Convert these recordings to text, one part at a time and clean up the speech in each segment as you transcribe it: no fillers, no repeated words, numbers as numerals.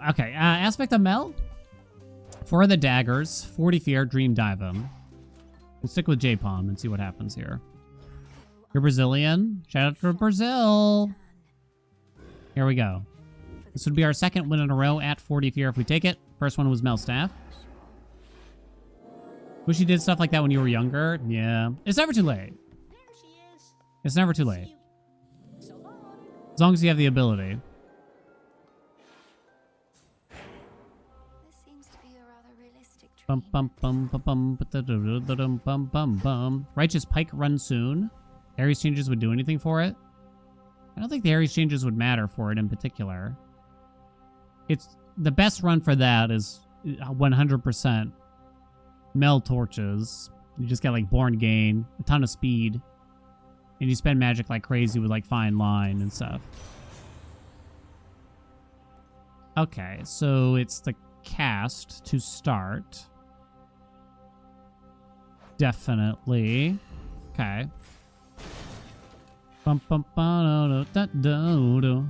Okay, aspect of Mel. For the daggers, 40 fear, dream dive him. We'll stick with J-Palm and see what happens here. You're Brazilian. Shout out to Brazil. Here we go. This would be our second win in a row at 40 fear if we take it. First one was Mel Staff. Wish you did stuff like that when you were younger. Yeah. It's never too late. It's never too late. As long as you have the ability. Bum bum bum bum bum bum bum bum. Righteous Pike runs soon. Ares changes would do anything for it. I don't think the Ares changes would matter for it in particular. It's the best run for that is 100% Mel torches. You just get like Born Gain, a ton of speed, and you spend magic like crazy with like Fine Line and stuff. Okay, so it's the cast to start. Definitely. Okay. Bum bum ba da da da.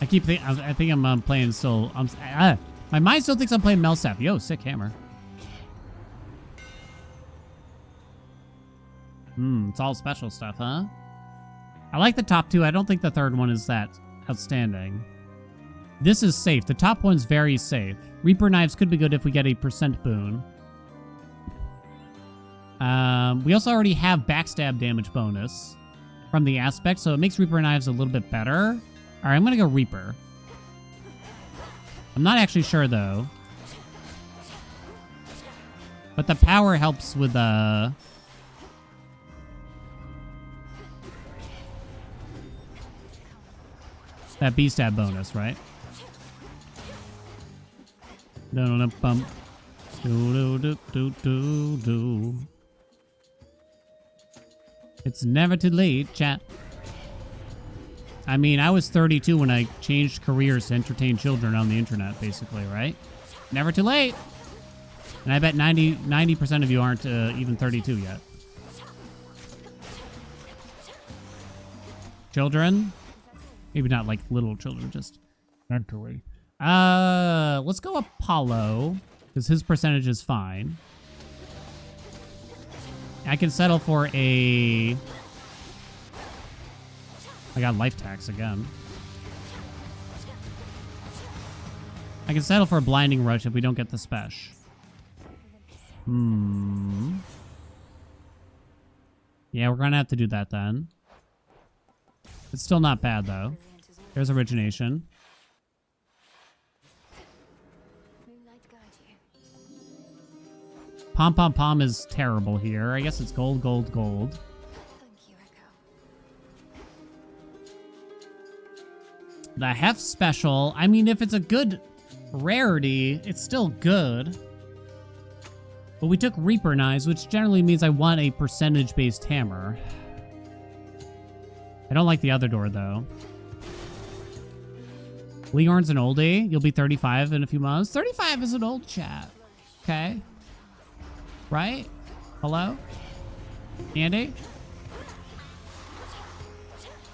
I keep thinking. I think I'm playing still. My mind still thinks I'm playing Mel Staff. Yo, sick hammer. It's all special stuff, huh? I like the top two. I don't think the third one is that outstanding. This is safe. The top one's very safe. Reaper Knives could be good if we get a % boon. We also already have backstab damage bonus from the aspect, so it makes Reaper Knives a little bit better. All right, I'm going to go Reaper. I'm not actually sure, though. But the power helps with that B-stab bonus, right? Bump. It's never too late, chat. I mean, I was 32 when I changed careers to entertain children on the internet, basically, right? Never too late. And I bet 90% of you aren't even 32 yet. Children? Maybe not like little children, just mentally. Let's go Apollo, because his percentage is fine. I can settle for a... I got life tax again. I can settle for a blinding rush if we don't get the spesh. Yeah, we're gonna have to do that then. It's still not bad though. There's origination. Pom Pom Pom is terrible here. I guess it's gold, gold, gold. The Hef special, I mean, if it's a good rarity, it's still good. But we took Reaper Knives, which generally means I want a percentage-based hammer. I don't like the other door, though. Leorn's an oldie. You'll be 35 in a few months. 35 is an old chat. Okay. Right? Hello? Andy?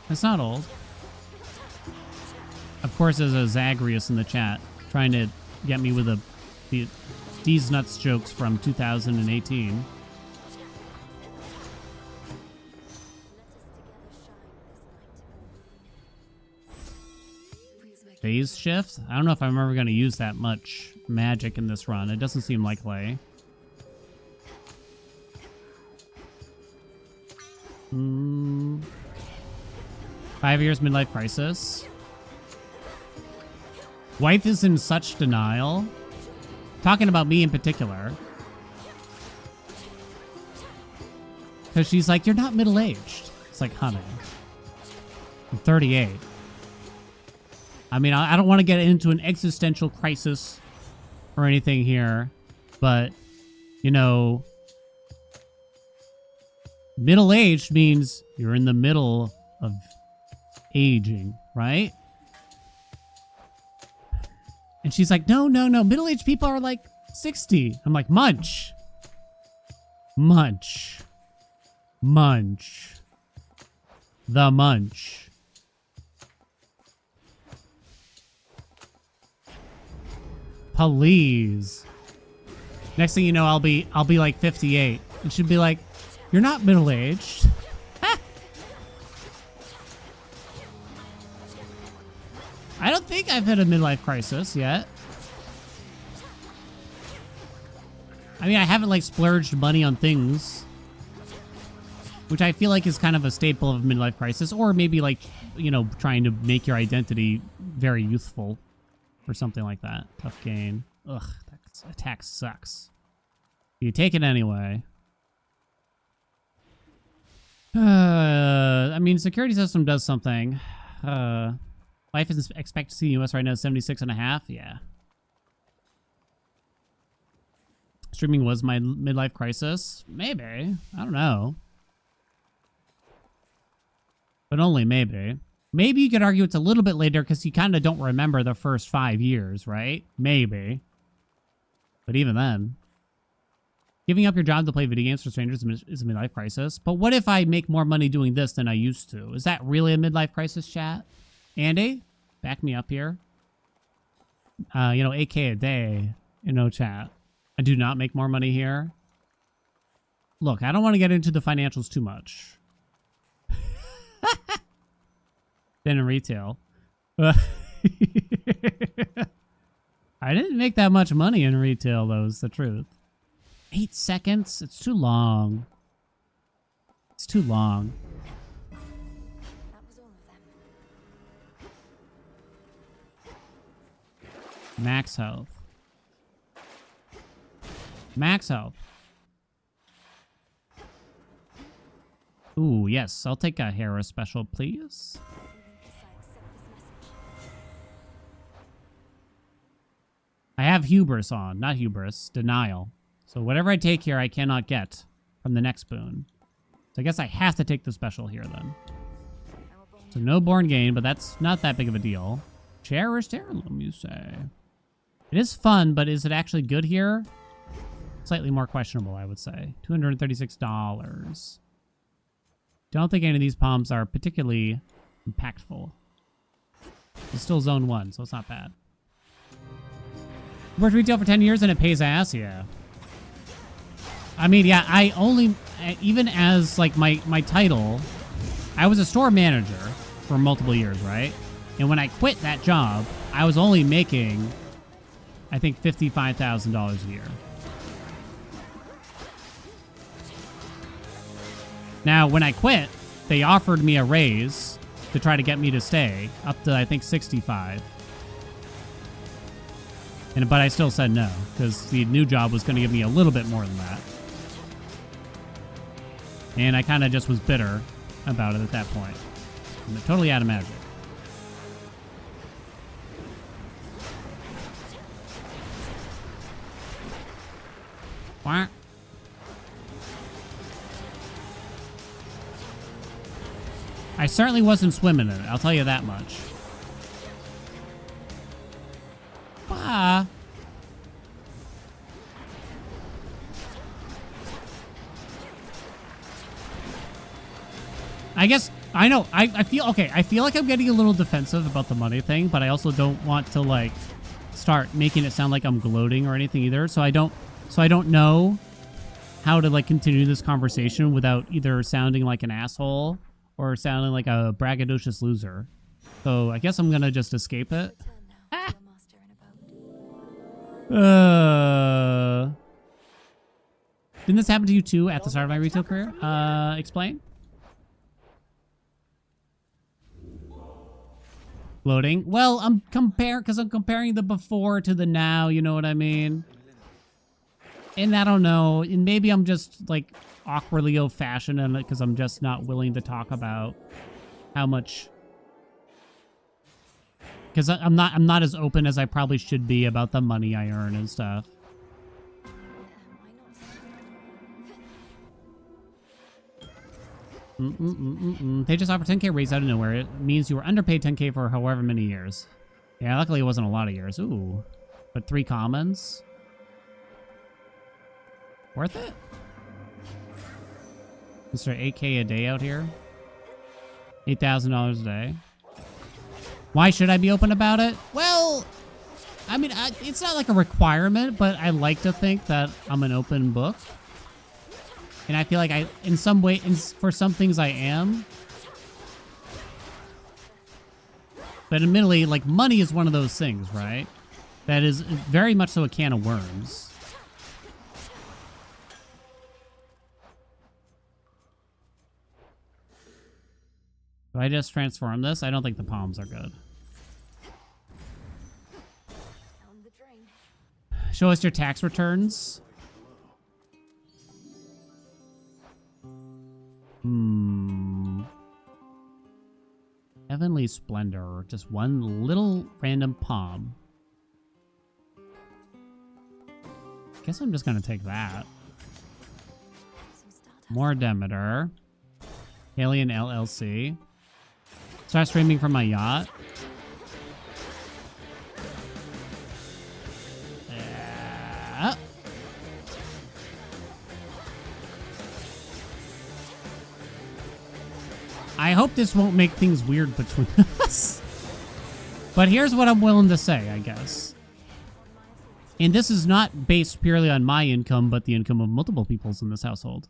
It's not old. Of course, there's a Zagreus in the chat trying to get me with these nuts jokes from 2018. Phase shift? I don't know if I'm ever going to use that much magic in this run. It doesn't seem likely. 5 years midlife crisis. Wife is in such denial. Talking about me in particular. Because she's like, you're not middle-aged. It's like, honey, I'm 38. I mean, I don't want to get into an existential crisis or anything here, but, you know, middle-aged means you're in the middle of aging, right? And she's like, no, no, no. Middle-aged people are like 60. I'm like, munch. Munch. Munch. The munch. Please. Next thing you know, I'll be like 58. And she'll be like, "You're not middle-aged." I don't think I've hit a midlife crisis yet. I mean, I haven't like splurged money on things, which I feel like is kind of a staple of midlife crisis, or maybe like, you know, trying to make your identity very youthful or something like that. Tough gain. Ugh, that attack sucks. You take it anyway. I mean, security system does something. Life expectancy in the US right now is 76.5. Yeah. Streaming was my midlife crisis. Maybe. I don't know. But only maybe. Maybe you could argue it's a little bit later because you kind of don't remember the first 5 years, right? Maybe. But even then. Giving up your job to play video games for strangers is a midlife crisis. But what if I make more money doing this than I used to? Is that really a midlife crisis, chat? Andy, back me up here. You know, 8K a day. You know, chat. I do not make more money here. Look, I don't want to get into the financials too much. Than in retail. I didn't make that much money in retail, though, is the truth. 8 seconds? It's too long. It's too long. That was all of them. Max health. Max health. Ooh, yes. I'll take a hero special, please. I have hubris on. Not hubris. Denial. So whatever I take here, I cannot get from the next boon. So I guess I have to take the special here, then. So no born gain, but that's not that big of a deal. Cherished heirloom, you say. It is fun, but is it actually good here? Slightly more questionable, I would say. $236. Don't think any of these palms are particularly impactful. It's still zone 1, so it's not bad. Worked retail for 10 years and it pays ass, yeah. I mean, yeah, I only, even as like my title, I was a store manager for multiple years, right? And when I quit that job, I was only making, I think, $55,000 a year. Now, when I quit, they offered me a raise to try to get me to stay up to, I think, 65. But I still said no, because the new job was going to give me a little bit more than that. And I kind of just was bitter about it at that point. I'm totally out of magic. Quack. I certainly wasn't swimming in it, I'll tell you that much. Ah. I guess, I know, I feel, okay, I feel like I'm getting a little defensive about the money thing, but I also don't want to, like, start making it sound like I'm gloating or anything either, so I don't know how to, like, continue this conversation without either sounding like an asshole or sounding like a braggadocious loser. So I guess I'm gonna just escape it. Didn't this happen to you too at the start of my retail career? Explain. Gloating. Well, I'm comparing the before to the now, you know what I mean? And I don't know, and maybe I'm just like awkwardly old-fashioned in it because I'm just not willing to talk about how much, because I'm not as open as I probably should be about the money I earn and stuff. They just offered 10K raise out of nowhere. It means you were underpaid 10K for however many years. Yeah, luckily it wasn't a lot of years. Ooh, but 3 commons. Worth it? Mr. 8K a day out here. $8,000 a day. Why should I be open about it? Well, I mean, it's not like a requirement, but I like to think that I'm an open book. And I feel like in some way, for some things I am. But admittedly, like, money is one of those things, right? That is very much so a can of worms. Do I just transform this? I don't think the palms are good. Down the drain. Show us your tax returns. Heavenly Splendor. Just one little random palm. Guess I'm just gonna take that. Some stardust. More Demeter. Alien LLC. Start streaming from my yacht. I hope this won't make things weird between us. But here's what I'm willing to say, I guess. And this is not based purely on my income, but the income of multiple peoples in this household.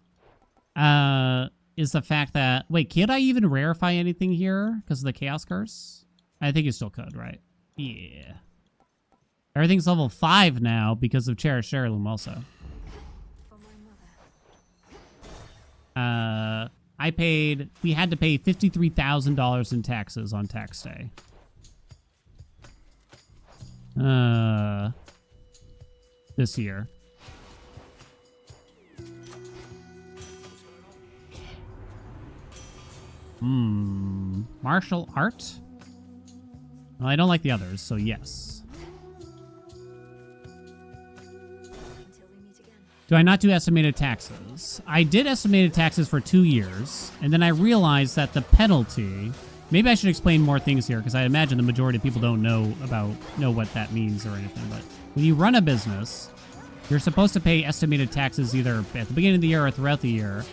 Is the fact that... Wait, can't I even rarefy anything here because of the Chaos Curse? I think you still could, right? Yeah. Everything's level 5 now because of Cherished Heirloom also. For my mother. We had to pay $53,000 in taxes on tax day. This year. Martial art? Well, I don't like the others, so yes. Until we meet again. Do I not do estimated taxes? I did estimated taxes for 2 years, and then I realized that the penalty... Maybe I should explain more things here, because I imagine the majority of people don't know what that means or anything, but when you run a business, you're supposed to pay estimated taxes either at the beginning of the year or throughout the year,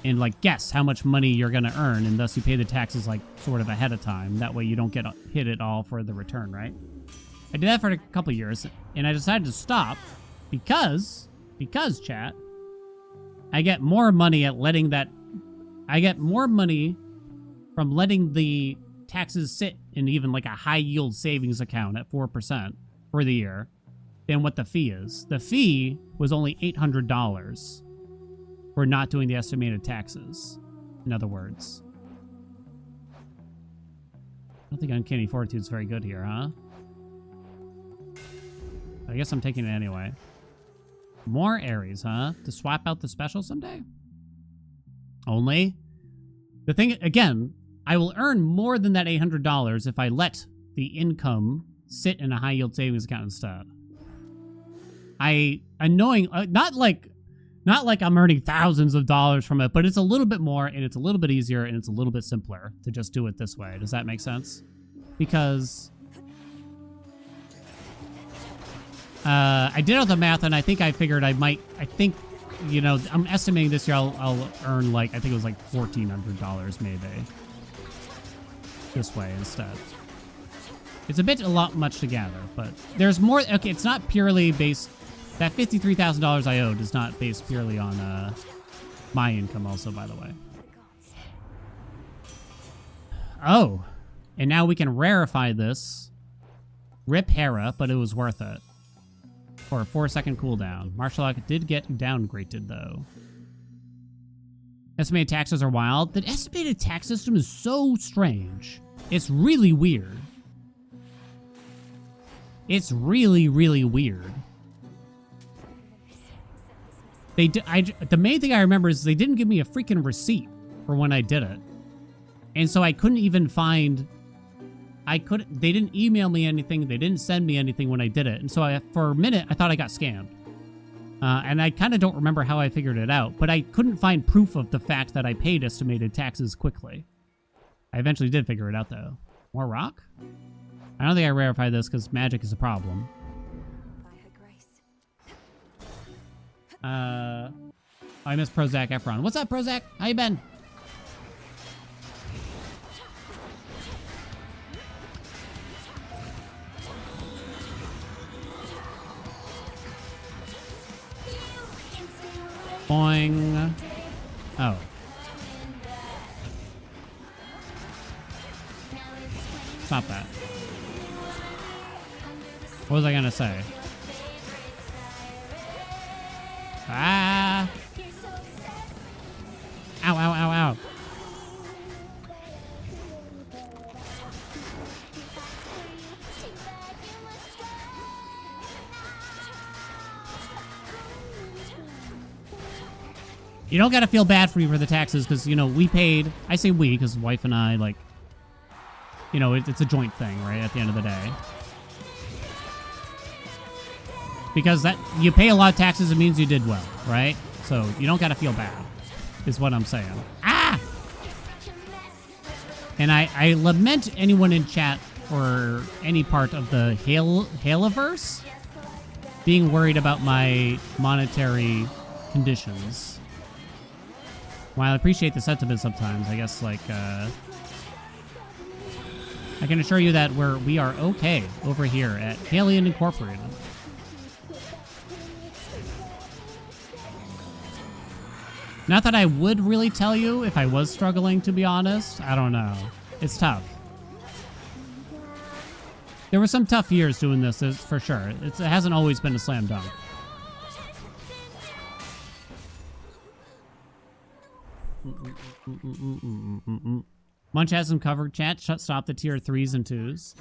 and like guess how much money you're going to earn, and thus you pay the taxes like sort of ahead of time. That way you don't get hit it all for the return, right? I did that for a couple years, and I decided to stop because chat, I get more money at letting that... I get more money from letting the taxes sit in even like a high yield savings account at 4% for the year than what the fee is. The fee was only $800 for not doing the estimated taxes, in other words. I don't think Uncanny Fortitude's very good here, huh? I guess I'm taking it anyway. More Aries, huh? To swap out the special someday? Only? The thing, again, I will earn more than that $800 if I let the income sit in a high yield savings account instead. Not like I'm earning thousands of dollars from it, but it's a little bit more, and it's a little bit easier, and it's a little bit simpler to just do it this way. Does that make sense? Because I did all the math, and I think I figured you know, I'm estimating this year I'll earn like, I think it was like $1,400 maybe. This way instead. It's a lot much to gather, but there's more. Okay, it's not purely based... That $53,000 I owed is not based purely on my income also, by the way. Oh, and now we can rarefy this. Rip Hera, but it was worth it. For a 4-second cooldown. Martial Arc did get downgraded, though. Estimated taxes are wild. The estimated tax system is so strange. It's really weird. It's really, really weird. The main thing I remember is they didn't give me a freaking receipt for when I did it. And so I couldn't even find... They didn't email me anything. They didn't send me anything when I did it. And so for a minute, I thought I got scammed. And I kind of don't remember how I figured it out. But I couldn't find proof of the fact that I paid estimated taxes quickly. I eventually did figure it out, though. More rock? I don't think I rarified this because magic is a problem. By her grace. I miss Prozac Efron. What's up, Prozac? How you been? Boing. Oh. Stop that. What was I gonna say? Ah! Ow, ow, ow, ow. You don't gotta feel bad for me for the taxes, because, you know, we paid... I say we, because wife and I, like... You know, it's a joint thing, right, at the end of the day. Because that you pay a lot of taxes, it means you did well, right? So you don't gotta feel bad, is what I'm saying. Ah! And I lament anyone in chat or any part of the Haeliverse being worried about my monetary conditions. While I appreciate the sentiment sometimes, I guess, like, I can assure you that we are okay over here at Haelian Incorporated. Not that I would really tell you if I was struggling, to be honest. I don't know. It's tough. There were some tough years doing this, for sure. It hasn't always been a slam dunk. Munch has some covered chat. Stop the tier 3s and 2s.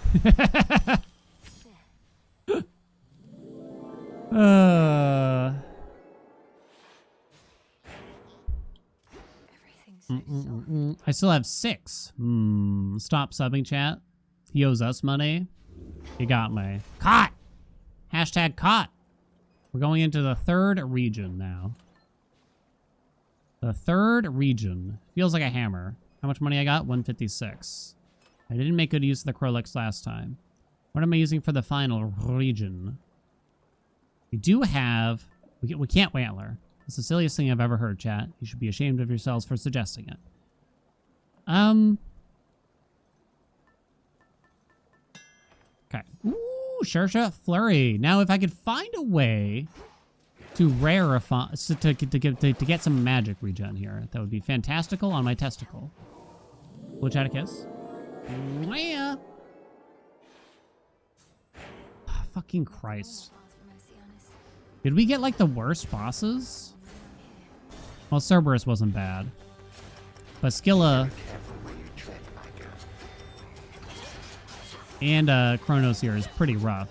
I still have 6. Stop subbing, chat. He owes us money. You got me. Caught! Hashtag caught. We're going into the 3rd region now. The 3rd region. Feels like a hammer. How much money I got? 156. I didn't make good use of the Crolix last time. What am I using for the final region? We do have... We can't Wantler. It's the silliest thing I've ever heard, chat. You should be ashamed of yourselves for suggesting it. Okay. Ooh, Shersha Flurry. Now, if I could find a way to rarify, to get some magic regen here, that would be fantastical on my testicle. We'll chat a kiss. Yeah. Fucking Christ. Did we get, like, the worst bosses? Well, Cerberus wasn't bad. But Scylla and Chronos here is pretty rough.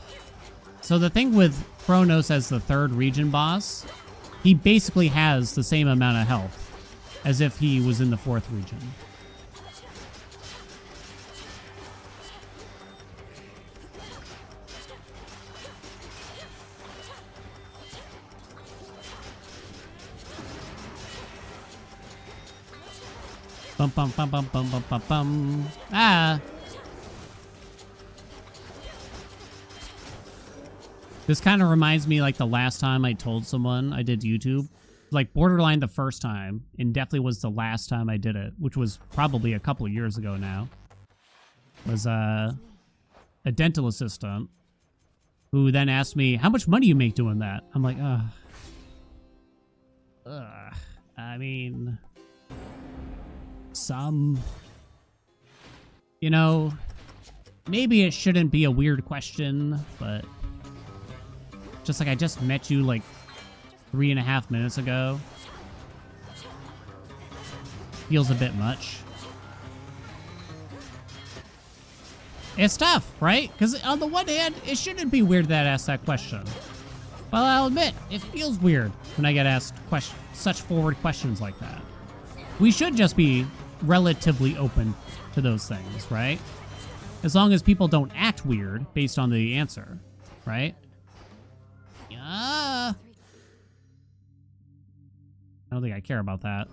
So the thing with Chronos as the 3rd region boss, he basically has the same amount of health as if he was in the 4th region. Bum bum bum bum bum bum bum bum. Ah! This kind of reminds me like the last time I told someone I did YouTube. Like borderline the first time, and definitely was the last time I did it, which was probably a couple of years ago now. Was a dental assistant who then asked me, how much money you make doing that? I'm like, I mean... some, you know, maybe it shouldn't be a weird question, but just like I just met you like 3.5 minutes ago, feels a bit much. It's tough, right? Because on the one hand, it shouldn't be weird that I asked that question. Well, I'll admit, it feels weird when I get asked such forward questions like that. We should just be relatively open to those things, right? As long as people don't act weird based on the answer, right? Yeah. I don't think I care about that.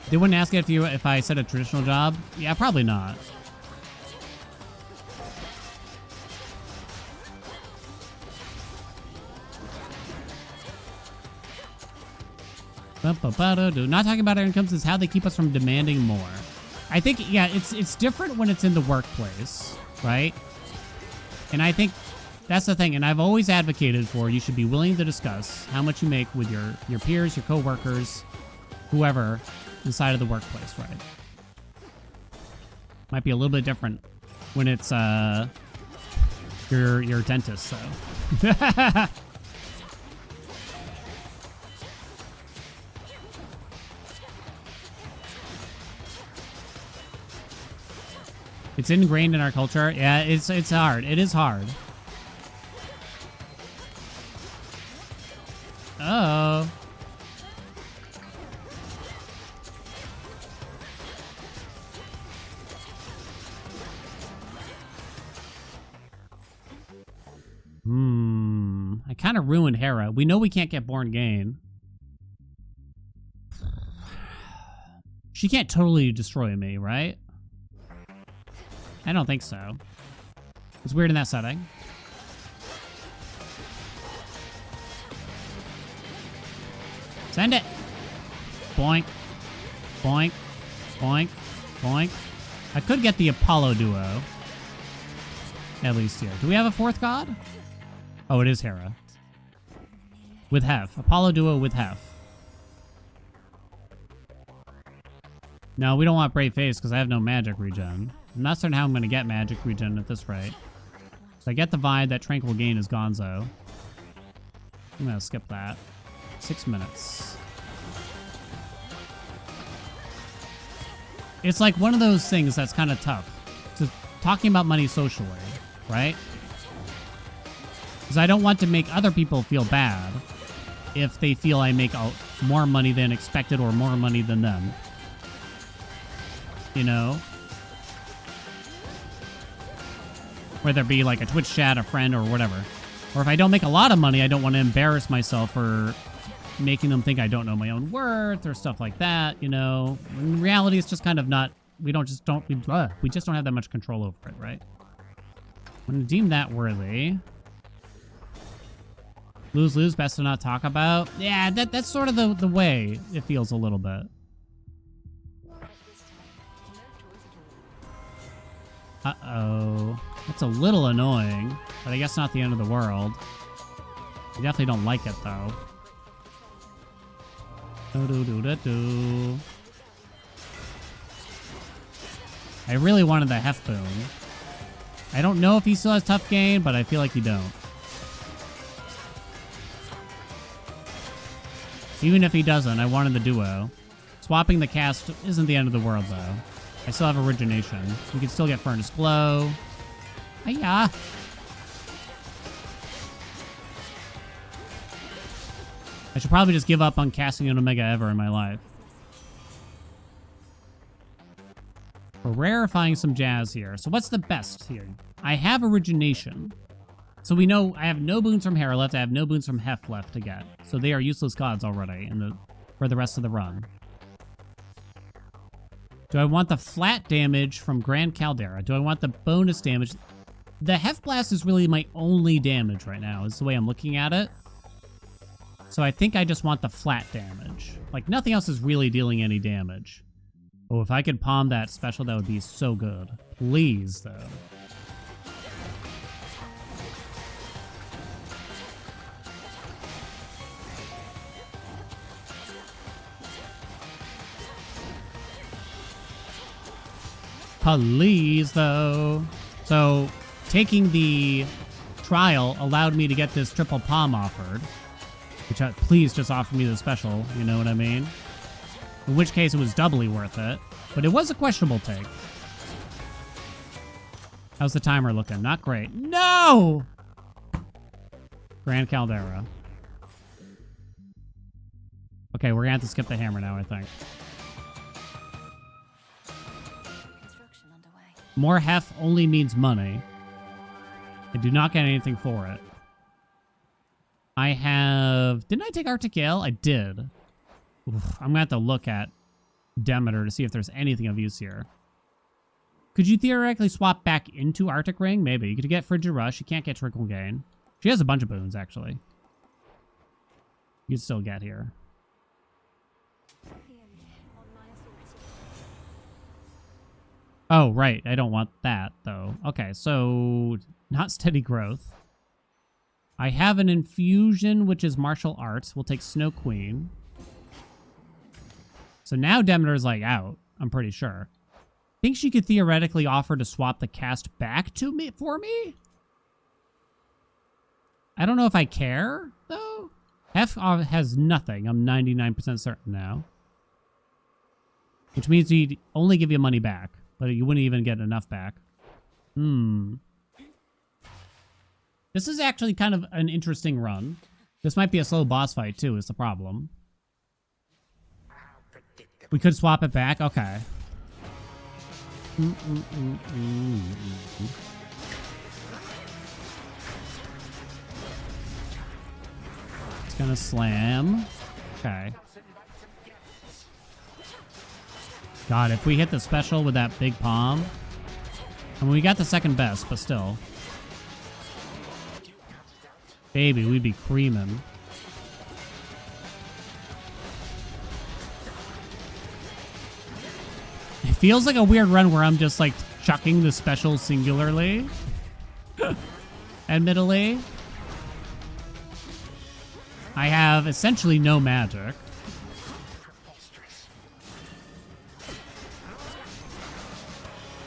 They wouldn't ask it if I said a traditional job. Yeah, probably not. Not talking about our incomes is how they keep us from demanding more. I think, yeah, it's different when it's in the workplace, right? And I think That's the thing, and I've always advocated for you should be willing to discuss how much you make with your peers, your coworkers, whoever inside of the workplace, right? Might be a little bit different when it's your dentist, so. It's ingrained in our culture. Yeah, it's hard. It is hard. Oh. I kind of ruined Hera. We know we can't get Born Gain. She can't totally destroy me, right? I don't think so. It's weird in that setting. Send it. Boink. Boink. Boink. Boink. I could get the Apollo duo. At least here. Do we have a fourth god? Oh, it is Hera. With Hef. Apollo duo with Hef. No, we don't want Brave Face because I have no magic regen. I'm not certain how I'm going to get magic regen at this rate. So I get the vibe that Tranquil Gain is Gonzo. I'm going to skip that. 6 minutes. It's like one of those things that's kind of tough. So talking about money socially, right? Because I don't want to make other people feel bad if they feel I make more money than expected or more money than them. You know? Whether it be like a Twitch chat, a friend, or whatever. Or if I don't make a lot of money, I don't want to embarrass myself for making them think I don't know my own worth or stuff like that, you know? In reality, it's just kind of not, we just don't have that much control over it, right? I'm going to deem that worthy. Lose, best to not talk about. Yeah, that's sort of the way it feels a little bit. Uh-oh. That's a little annoying, but I guess not the end of the world. I definitely don't like it, though. Do-do-do-do-do. I really wanted the Hef boon. I don't know if he still has Tough Gain, but I feel like he don't. Even if he doesn't, I wanted the duo. Swapping the cast isn't the end of the world, though. I still have Origination. We can still get Furnace Glow. Hiya! I should probably just give up on casting an Omega ever in my life. We're rarefying some jazz here. So what's the best here? I have Origination. So we know I have no boons from Hera left. I have no boons from Hef left to get. So they are useless gods already for the rest of the run. Do I want the flat damage from Grand Caldera? Do I want the bonus damage? The Hef Blast is really my only damage right now, is the way I'm looking at it. So I think I just want the flat damage. Like, nothing else is really dealing any damage. Oh, if I could palm that special, that would be so good. Please, though. Please, though. So, taking the trial allowed me to get this triple palm offered. Which, please just offer me the special, you know what I mean? In which case, it was doubly worth it. But it was a questionable take. How's the timer looking? Not great. No! Grand Caldera. Okay, we're gonna have to skip the hammer now, I think. More Hef only means money. I do not get anything for it. I have... Didn't I take Arctic Gale? I did. Oof, I'm going to have to look at Demeter to see if there's anything of use here. Could you theoretically swap back into Arctic Ring? Maybe. You could get Frigid Rush. You can't get Trickle Gain. She has a bunch of boons, actually. You could still get here. Oh, right. I don't want that, though. Okay, so... Not Steady Growth. I have an infusion, which is martial arts. We'll take Snow Queen. So now Demeter's like out, I'm pretty sure. Think she could theoretically offer to swap the cast back to me for me? I don't know if I care, though. F has nothing. I'm 99% certain now. Which means he'd only give you money back, but you wouldn't even get enough back. This is actually kind of an interesting run. This might be a slow boss fight, too, is the problem. We could swap it back? Okay. It's gonna slam. Okay. God, if we hit the special with that big palm. I mean, we got the second best, but still. Baby, we'd be creaming. It feels like a weird run where I'm just like chucking the special singularly. Admittedly. I have essentially no magic.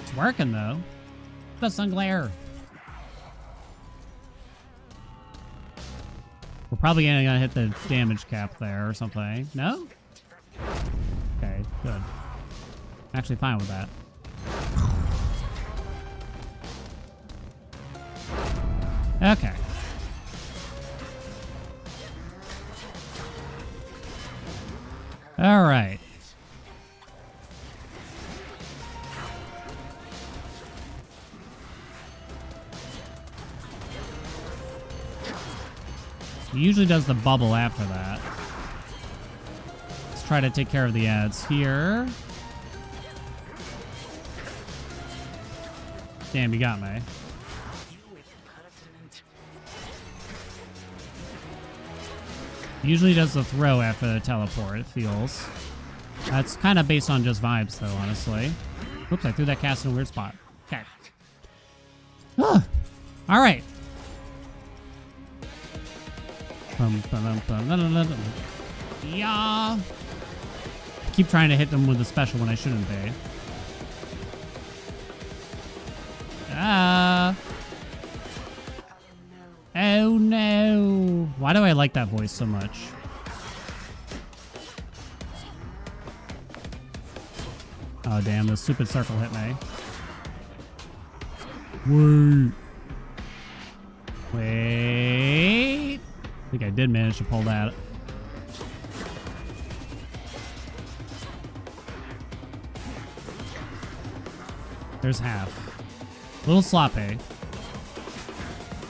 It's working though. The sun glare. We're probably gonna hit the damage cap there or something. No? Okay, good. I'm actually fine with that. Okay. All right. He usually does the bubble after that. Let's try to take care of the ads here. Damn, you got me. Usually does the throw after the teleport, it feels. That's kind of based on just vibes, though, honestly. Oops, I threw that cast in a weird spot. Okay. All right. Yeah. I keep trying to hit them with the special when I shouldn't be. Oh no. Why do I like that voice so much? Oh damn, the stupid circle hit me. Wait. I think I did manage to pull that. There's half. A little sloppy.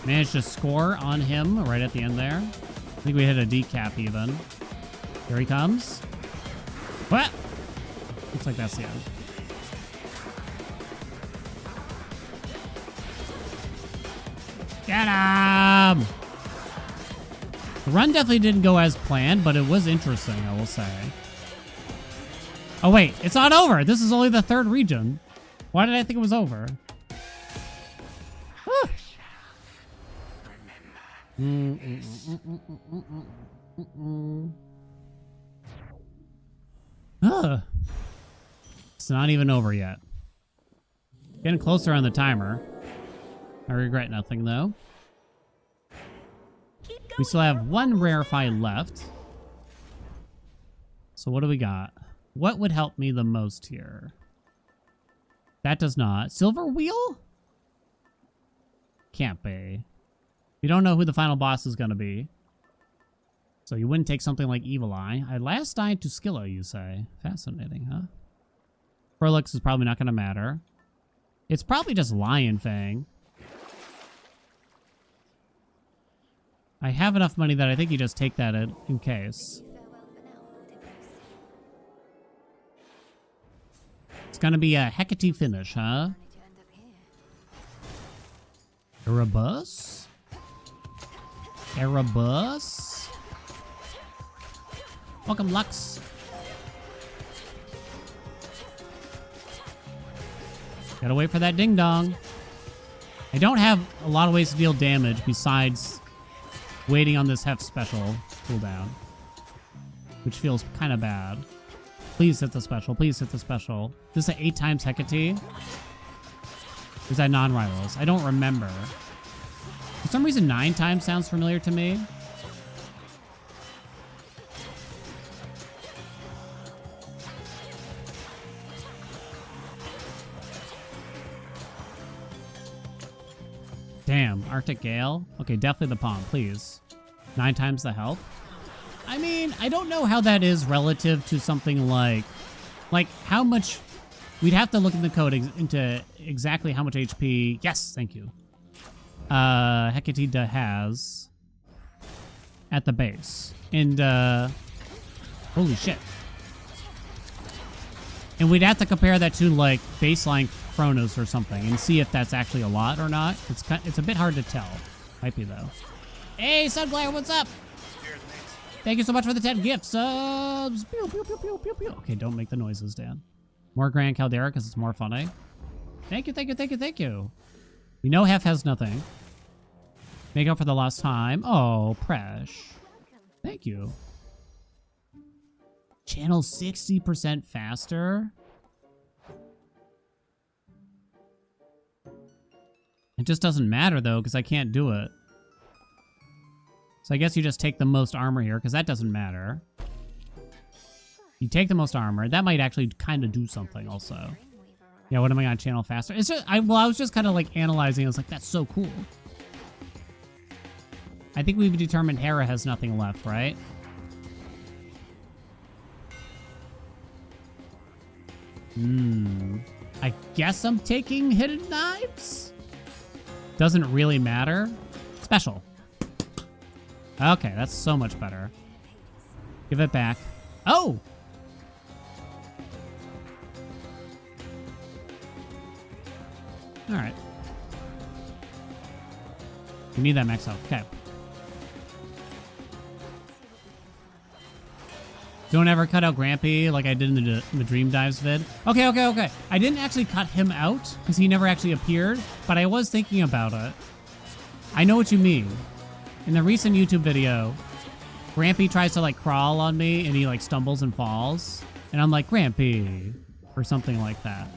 Managed to score on him right at the end there. I think we hit a decap even. Here he comes. What? Looks like that's the end. Get him! The run definitely didn't go as planned, but it was interesting, I will say. Oh wait, it's not over. This is only the third region. Why did I think it was over? It's not even over yet. Getting closer on the timer. I regret nothing though. We still have one rarefy left. So what do we got? What would help me the most here? That does not. Silver wheel? Can't be. You don't know who the final boss is going to be. So you wouldn't take something like Evil Eye. I last died to Skillo, you say. Fascinating, huh? Prolix is probably not going to matter. It's probably just Lion Fang. I have enough money that I think you just take that in case. It's going to be a Hecate finish, huh? Erebus? Erebus? Welcome, Lux. Gotta wait for that ding dong. I don't have a lot of ways to deal damage besides waiting on this Hef special cooldown, which feels kind of bad. Please hit the special. Please hit the special. This is 8 times Hecate. Is that non-rivals? I don't remember. For some reason, 9 times sounds familiar to me. Damn, Arctic Gale? Okay, definitely the palm, please. 9 times the health? I mean, I don't know how that is relative to something like how much... We'd have to look in the code into exactly how much HP... Yes, thank you. Hecate has at the base. And, holy shit. And we'd have to compare that to, like, baseline Chronos or something and see if that's actually a lot or not. It's a bit hard to tell. Might be, though. Hey, Sunglare, what's up? Thank you so much for the 10 gift subs. Pew, pew, pew, pew, pew, pew. Okay, don't make the noises, Dan. More Grand Caldera because it's more funny. Thank you, thank you, thank you, thank you. We know Hef has nothing. Make up for the lost time. Oh, Presh. Thank you. Channel 60% faster. It just doesn't matter, though, because I can't do it. So I guess you just take the most armor here, because that doesn't matter. You take the most armor. That might actually kind of do something, also. Yeah, what am I on channel faster? It's just, I was just kind of, like, analyzing. I was like, that's so cool. I think we've determined Hera has nothing left, right? I guess I'm taking Hidden Knives? Doesn't really matter. Special. Okay, that's so much better. Give it back. Oh! Alright. We need that max health. Okay. Don't ever cut out Grampy like I did in the Dream Dives vid. Okay. I didn't actually cut him out because he never actually appeared, but I was thinking about it. I know what you mean. In the recent YouTube video, Grampy tries to like crawl on me and he like stumbles and falls. And I'm like, Grampy, or something like that.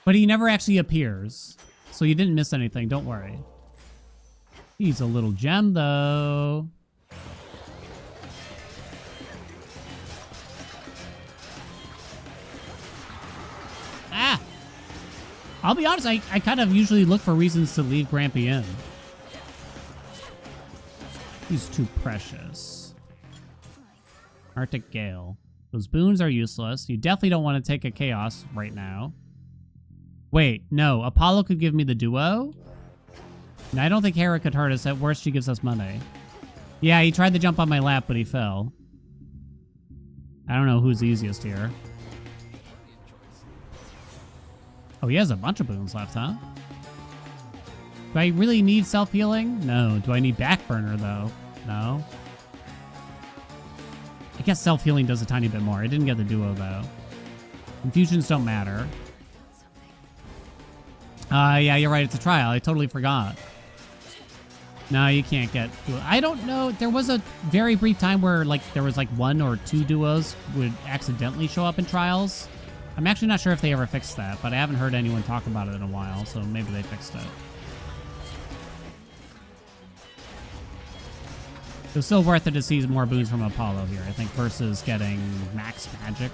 But he never actually appears. So you didn't miss anything, don't worry. He's a little gem though. Ah! I'll be honest, I kind of usually look for reasons to leave Grampy in. He's too precious. Arctic Gale. Those boons are useless. You definitely don't want to take a Chaos right now. Wait, no. Apollo could give me the duo? And I don't think Hera could hurt us. At worst, she gives us money. Yeah, he tried to jump on my lap, but he fell. I don't know who's easiest here. Oh, he has a bunch of boons left, huh? Do I really need self-healing? No. Do I need backburner, though? No. I guess self-healing does a tiny bit more. I didn't get the duo, though. Infusions don't matter. Yeah, you're right. It's a trial. I totally forgot. No, you can't get duo. I don't know. There was a very brief time where, like, there was, like, 1 or 2 duos would accidentally show up in trials. I'm actually not sure if they ever fixed that, but I haven't heard anyone talk about it in a while, so maybe they fixed it. It was still worth it to see more boons from Apollo here, I think, versus getting max magic.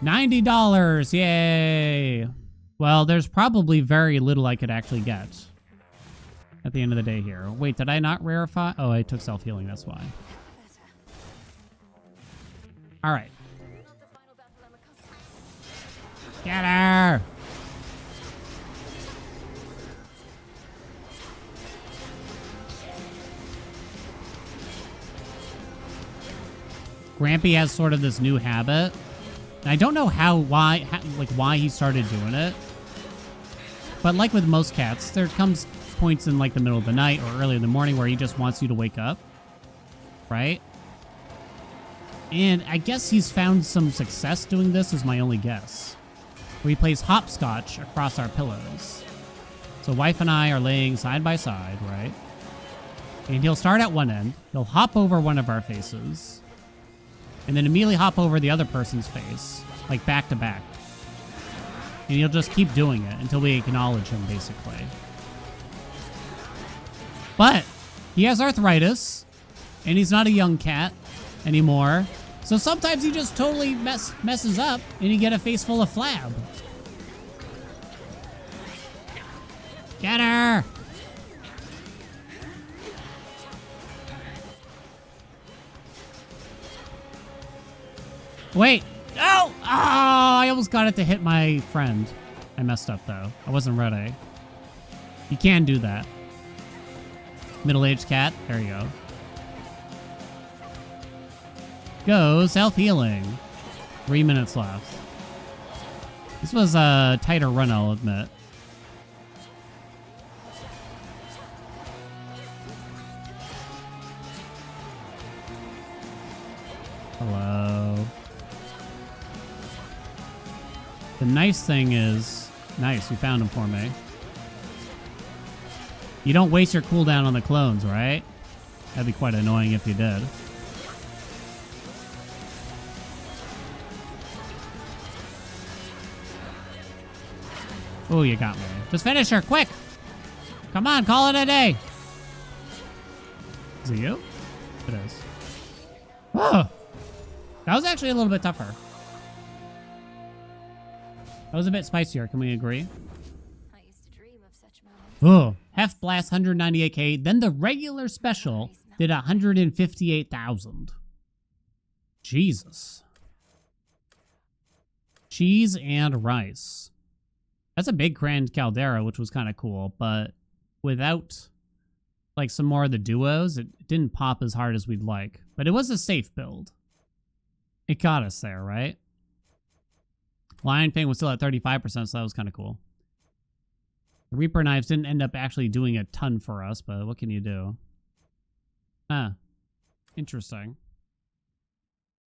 $90! Yay! Well, there's probably very little I could actually get at the end of the day here. Wait, did I not rarefy? Oh, I took self-healing, that's why. All right. Get her! Grampy has sort of this new habit. And I don't know why he started doing it. But like with most cats, there comes points in like the middle of the night or early in the morning where he just wants you to wake up. Right? And I guess he's found some success doing this is my only guess. where he plays hopscotch across our pillows. So wife and I are laying side by side, right? And he'll start at one end. He'll hop over one of our faces. And then immediately hop over the other person's face. Like back to back. And he'll just keep doing it until we acknowledge him, basically. But he has arthritis. And he's not a young cat anymore. So sometimes he just totally messes up. And you get a face full of flab. Get her! Wait! Oh! Oh! I almost got it to hit my friend. I messed up, though. I wasn't ready. You can do that. Middle-aged cat. There you go. Go self-healing. 3 minutes left. This was a tighter run, I'll admit. Hello. The nice thing is... Nice, you found him for me. You don't waste your cooldown on the clones, right? That'd be quite annoying if you did. Oh, you got me. Just finish her, quick! Come on, call it a day! Is it you? It is. Oh! That was actually a little bit tougher. That was a bit spicier, can we agree? I used to dream of such moments. Oh, Hef Blast 198k. Then the regular special did 158,000. Jesus. Cheese and rice. That's a big Grand Caldera, which was kind of cool, but without like some more of the duos, it didn't pop as hard as we'd like. But it was a safe build. It got us there, right? Lion Fang was still at 35%, so that was kind of cool. The Reaper Knives didn't end up actually doing a ton for us, but what can you do? Huh. Interesting.